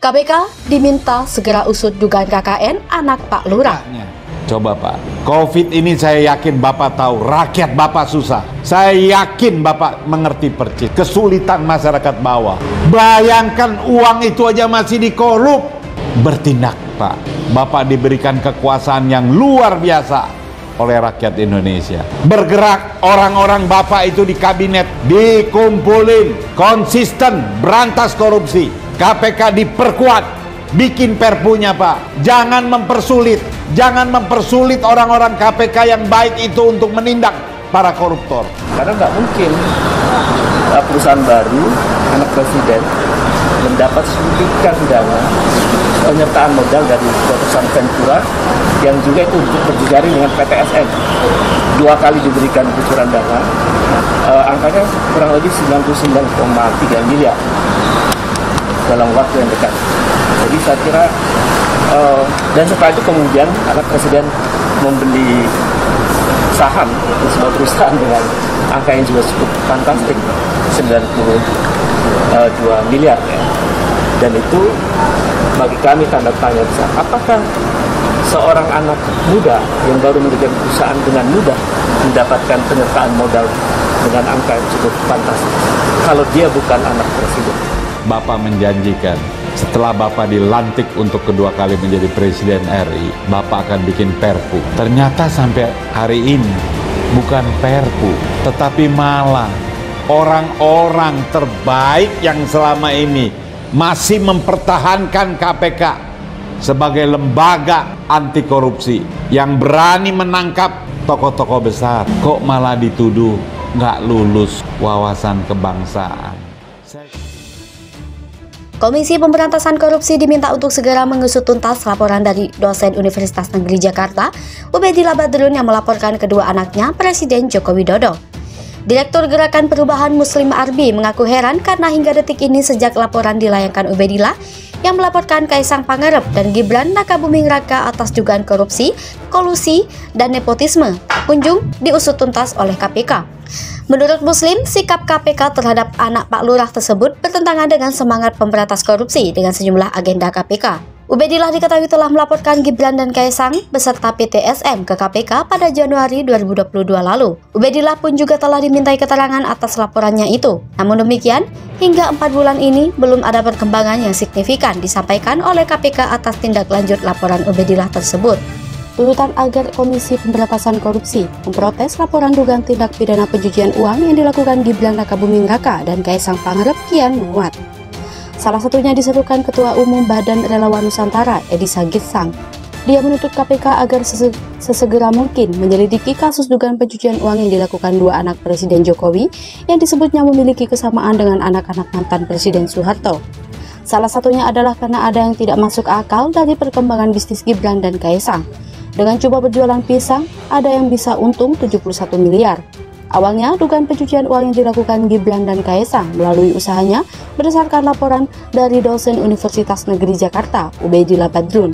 KPK diminta segera usut dugaan KKN anak Pak Lurah. Coba Pak, COVID ini saya yakin Bapak tahu, rakyat Bapak susah. Saya yakin Bapak mengerti persis kesulitan masyarakat bawah. Bayangkan uang itu aja masih dikorup. Bertindak Pak, Bapak diberikan kekuasaan yang luar biasa oleh rakyat Indonesia. Bergerak orang-orang Bapak itu di kabinet, dikumpulin, konsisten, berantas korupsi. KPK diperkuat, bikin perpunya Pak. Jangan mempersulit orang-orang KPK yang baik itu untuk menindak para koruptor. Karena nggak mungkin perusahaan baru, anak presiden, mendapat suntikan dana penyertaan modal dari perusahaan Ventura yang juga itu berjejaring dengan PTSN. 2 kali diberikan kucuran dana, angkanya kurang lebih 99,3 miliar dalam waktu yang dekat. Jadi saya kira dan setelah itu kemudian anak presiden membeli saham di sebuah perusahaan dengan angka yang juga cukup fantastik, 92 miliar ya. Dan itu bagi kami tanda tanya besar. Apakah seorang anak muda yang baru mendirikan perusahaan dengan mudah mendapatkan penyertaan modal dengan angka yang cukup fantastis kalau dia bukan anak presiden? Bapak menjanjikan setelah Bapak dilantik untuk kedua kali menjadi Presiden RI, Bapak akan bikin perpu. Ternyata sampai hari ini bukan perpu, tetapi malah orang-orang terbaik yang selama ini masih mempertahankan KPK sebagai lembaga anti korupsi yang berani menangkap tokoh-tokoh besar, kok malah dituduh nggak lulus wawasan kebangsaan. Komisi Pemberantasan Korupsi diminta untuk segera mengusut tuntas laporan dari dosen Universitas Negeri Jakarta, Ubedillah Badrun, yang melaporkan kedua anaknya Presiden Joko Widodo. Direktur Gerakan Perubahan Muslim Arbi mengaku heran karena hingga detik ini sejak laporan dilayangkan Ubedillah yang melaporkan Kaisang Pangarep dan Gibran Rakabuming Raka atas dugaan korupsi, kolusi, dan nepotisme kunjung diusut tuntas oleh KPK. Menurut Muslim, sikap KPK terhadap anak Pak Lurah tersebut bertentangan dengan semangat pemberantas korupsi dengan sejumlah agenda KPK. Ubedillah diketahui telah melaporkan Gibran dan Kaisang beserta PTSM ke KPK pada Januari 2022 lalu. Ubedillah pun juga telah dimintai keterangan atas laporannya itu. Namun demikian, hingga 4 bulan ini belum ada perkembangan yang signifikan disampaikan oleh KPK atas tindak lanjut laporan Ubedillah tersebut. Tuntutan agar Komisi Pemberantasan Korupsi memprotes laporan dugaan tindak pidana pencucian uang yang dilakukan Gibran Rakabuming Raka dan Kaisang Pangarep kian menguat. Salah satunya diserukan Ketua Umum Badan Relawan Nusantara, Edi Sagirsang. Dia menuntut KPK agar sesegera mungkin menyelidiki kasus dugaan pencucian uang yang dilakukan 2 anak Presiden Jokowi yang disebutnya memiliki kesamaan dengan anak-anak mantan Presiden Soeharto. Salah satunya adalah karena ada yang tidak masuk akal dari perkembangan bisnis Gibran dan Kaisang. Dengan coba berjualan pisang, ada yang bisa untung 71 miliar. Awalnya, dugaan pencucian uang yang dilakukan Gibran dan Kaisang melalui usahanya berdasarkan laporan dari dosen Universitas Negeri Jakarta, Ubedillah Badrun.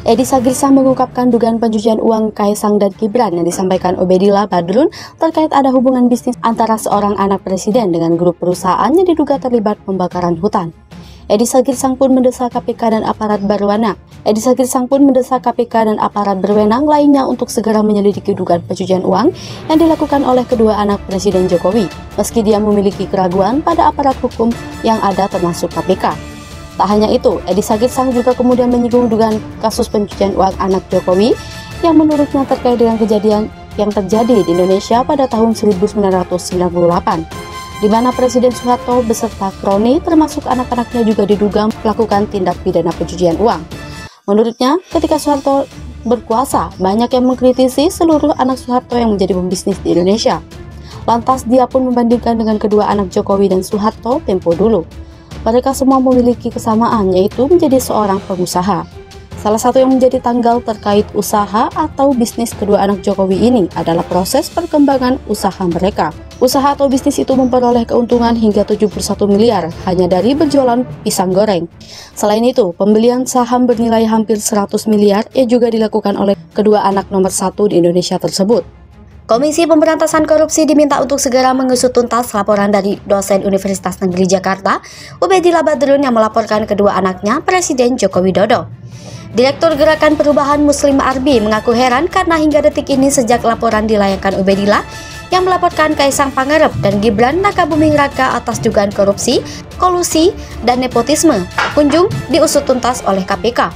Edi Sagirsang mengungkapkan dugaan pencucian uang Kaisang dan Gibran yang disampaikan Ubedillah Badrun terkait ada hubungan bisnis antara seorang anak presiden dengan grup perusahaan yang diduga terlibat pembakaran hutan. Edi Sagirsang pun mendesak KPK dan aparat berwenang. Lainnya untuk segera menyelidiki dugaan pencucian uang yang dilakukan oleh kedua anak Presiden Jokowi, meski dia memiliki keraguan pada aparat hukum yang ada termasuk KPK. Tak hanya itu, Edi Sagirsang juga kemudian menyinggung dugaan kasus pencucian uang anak Jokowi yang menurutnya terkait dengan kejadian yang terjadi di Indonesia pada tahun 1998. Di mana Presiden Soeharto beserta kroni termasuk anak-anaknya juga diduga melakukan tindak pidana pencucian uang. Menurutnya, ketika Soeharto berkuasa, banyak yang mengkritisi seluruh anak Soeharto yang menjadi pembisnis di Indonesia. Lantas dia pun membandingkan dengan kedua anak Jokowi dan Soeharto tempo dulu. Mereka semua memiliki kesamaan, yaitu menjadi seorang pengusaha. Salah satu yang menjadi tanggal terkait usaha atau bisnis kedua anak Jokowi ini adalah proses perkembangan usaha mereka. Usaha atau bisnis itu memperoleh keuntungan hingga 71 miliar hanya dari berjualan pisang goreng. Selain itu, pembelian saham bernilai hampir 100 miliar yang juga dilakukan oleh kedua anak nomor 1 di Indonesia tersebut. Komisi Pemberantasan Korupsi diminta untuk segera mengusut tuntas laporan dari dosen Universitas Negeri Jakarta, Ubedillah Badrun, yang melaporkan kedua anaknya Presiden Joko Widodo. Direktur Gerakan Perubahan Muslim Arbi mengaku heran karena hingga detik ini sejak laporan dilayangkan Ubedillah yang melaporkan Kaisang Pangarep dan Gibran Rakabuming Raka atas dugaan korupsi, kolusi, dan nepotisme kunjung diusut tuntas oleh KPK.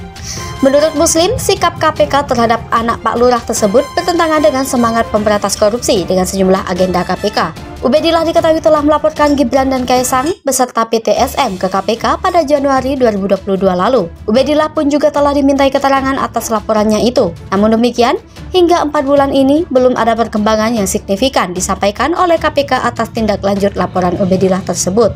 Menurut Muslim, sikap KPK terhadap anak Pak Lurah tersebut bertentangan dengan semangat pemberantas korupsi dengan sejumlah agenda KPK. Ubedillah diketahui telah melaporkan Gibran dan Kaisang beserta PTSM ke KPK pada Januari 2022 lalu. Ubedillah pun juga telah dimintai keterangan atas laporannya itu. Namun demikian, hingga 4 bulan ini belum ada perkembangan yang signifikan disampaikan oleh KPK atas tindak lanjut laporan Ubedillah tersebut.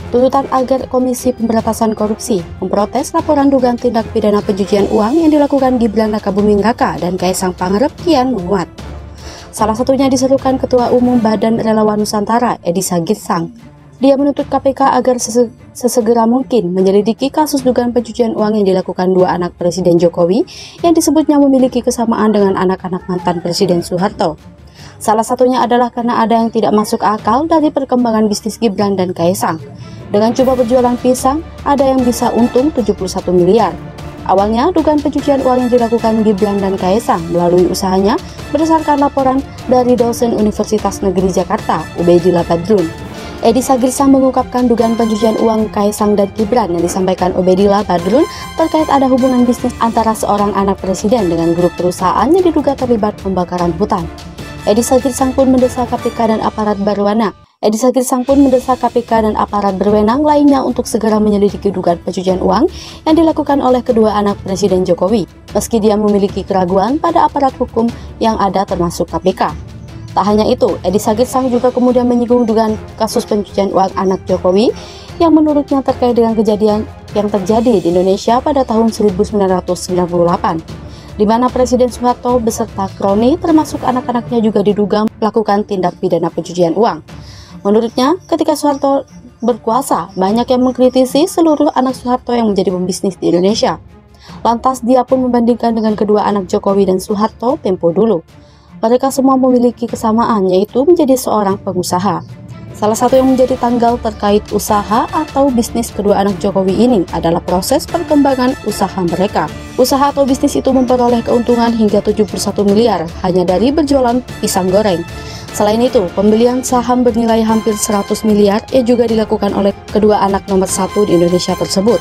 Tuntutan agar Komisi Pemberantasan Korupsi memprotes laporan dugaan tindak pidana pencucian uang yang dilakukan Gibran Rakabuming Raka dan Kaisang Pangarep kian menguat. Salah satunya diserukan Ketua Umum Badan Relawan Nusantara, Edi Sagirsang. Dia menuntut KPK agar sesegera mungkin menyelidiki kasus dugaan pencucian uang yang dilakukan dua anak Presiden Jokowi yang disebutnya memiliki kesamaan dengan anak-anak mantan Presiden Soeharto. Salah satunya adalah karena ada yang tidak masuk akal dari perkembangan bisnis Gibran dan Kaisang. Dengan coba berjualan pisang, ada yang bisa untung 71 miliar. Awalnya, dugaan pencucian uang yang dilakukan Gibran dan Kaisang melalui usahanya berdasarkan laporan dari dosen Universitas Negeri Jakarta, Ubedillah Badrun. Edi Sagirsang mengungkapkan dugaan pencucian uang Kaisang dan Gibran yang disampaikan Ubedillah Badrun terkait ada hubungan bisnis antara seorang anak presiden dengan grup perusahaan yang diduga terlibat pembakaran hutan. Edi Sagirsang pun mendesak KPK dan aparat berwenang lainnya untuk segera menyelidiki dugaan pencucian uang yang dilakukan oleh kedua anak Presiden Jokowi, meski dia memiliki keraguan pada aparat hukum yang ada termasuk KPK. Tak hanya itu, Edi Sagirsang juga kemudian menyinggung dugaan kasus pencucian uang anak Jokowi yang menurutnya terkait dengan kejadian yang terjadi di Indonesia pada tahun 1998. Di mana Presiden Soeharto beserta kroni termasuk anak-anaknya juga diduga melakukan tindak pidana pencucian uang. Menurutnya, ketika Soeharto berkuasa, banyak yang mengkritisi seluruh anak Soeharto yang menjadi pembisnis di Indonesia. Lantas dia pun membandingkan dengan kedua anak Jokowi dan Soeharto tempo dulu. Mereka semua memiliki kesamaan, yaitu menjadi seorang pengusaha. Salah satu yang menjadi tanggal terkait usaha atau bisnis kedua anak Jokowi ini adalah proses perkembangan usaha mereka. Usaha atau bisnis itu memperoleh keuntungan hingga 71 miliar hanya dari berjualan pisang goreng. Selain itu, pembelian saham bernilai hampir 100 miliar yang juga dilakukan oleh kedua anak nomor 1 di Indonesia tersebut.